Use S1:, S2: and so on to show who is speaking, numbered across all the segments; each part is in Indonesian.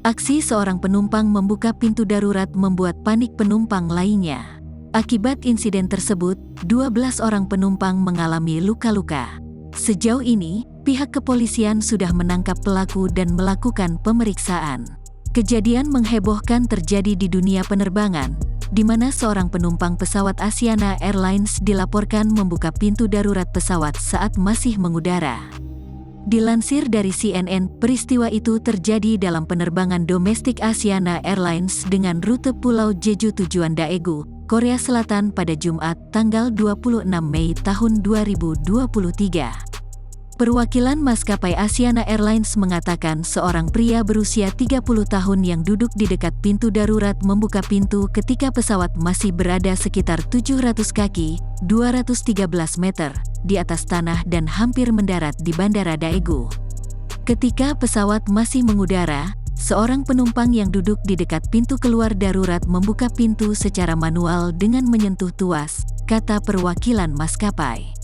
S1: Aksi seorang penumpang membuka pintu darurat membuat panik penumpang lainnya. Akibat insiden tersebut, 12 orang penumpang mengalami luka-luka. Sejauh ini, pihak kepolisian sudah menangkap pelaku dan melakukan pemeriksaan. Kejadian menghebohkan terjadi di dunia penerbangan, di mana seorang penumpang pesawat Asiana Airlines dilaporkan membuka pintu darurat pesawat saat masih mengudara. Dilansir dari CNN, peristiwa itu terjadi dalam penerbangan domestik Asiana Airlines dengan rute Pulau Jeju tujuan Daegu, Korea Selatan pada Jumat, tanggal 26 Mei tahun 2023. Perwakilan maskapai Asiana Airlines mengatakan seorang pria berusia 30 tahun yang duduk di dekat pintu darurat membuka pintu ketika pesawat masih berada sekitar 700 kaki, 213 meter, di atas tanah dan hampir mendarat di Bandara Daegu. Ketika pesawat masih mengudara, seorang penumpang yang duduk di dekat pintu keluar darurat membuka pintu secara manual dengan menyentuh tuas, kata perwakilan maskapai.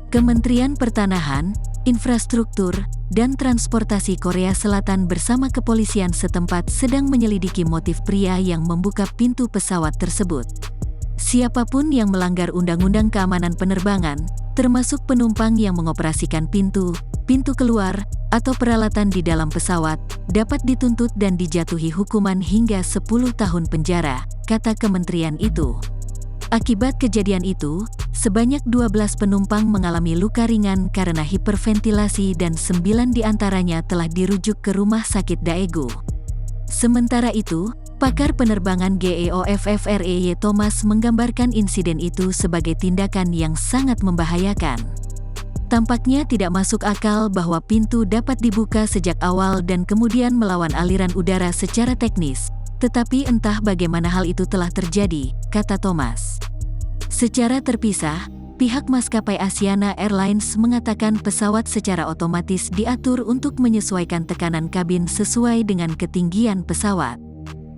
S1: Kementerian Pertanahan, Infrastruktur, dan Transportasi Korea Selatan bersama kepolisian setempat sedang menyelidiki motif pria yang membuka pintu pesawat tersebut. Siapapun yang melanggar Undang-Undang Keamanan Penerbangan, termasuk penumpang yang mengoperasikan pintu keluar, atau peralatan di dalam pesawat, dapat dituntut dan dijatuhi hukuman hingga 10 tahun penjara, kata kementerian itu. Akibat kejadian itu, sebanyak 12 penumpang mengalami luka ringan karena hiperventilasi dan 9 diantaranya telah dirujuk ke Rumah Sakit Daegu. Sementara itu, pakar penerbangan GEOFFREY Thomas menggambarkan insiden itu sebagai tindakan yang sangat membahayakan. Tampaknya tidak masuk akal bahwa pintu dapat dibuka sejak awal dan kemudian melawan aliran udara secara teknis, tetapi entah bagaimana hal itu telah terjadi, kata Thomas. Secara terpisah, pihak maskapai Asiana Airlines mengatakan pesawat secara otomatis diatur untuk menyesuaikan tekanan kabin sesuai dengan ketinggian pesawat.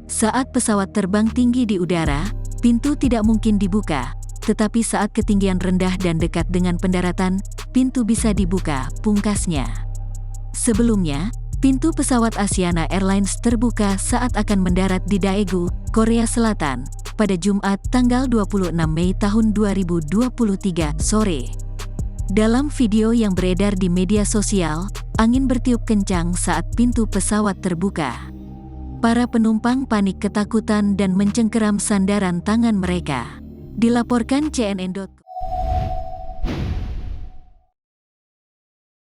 S1: Saat pesawat terbang tinggi di udara, pintu tidak mungkin dibuka, tetapi saat ketinggian rendah dan dekat dengan pendaratan, pintu bisa dibuka, pungkasnya. Sebelumnya, pintu pesawat Asiana Airlines terbuka saat akan mendarat di Daegu, Korea Selatan, pada Jumat tanggal 26 Mei tahun 2023 sore. Dalam video yang beredar di media sosial, angin bertiup kencang saat pintu pesawat terbuka. Para penumpang panik ketakutan dan mencengkeram sandaran tangan mereka. Dilaporkan CNN.com.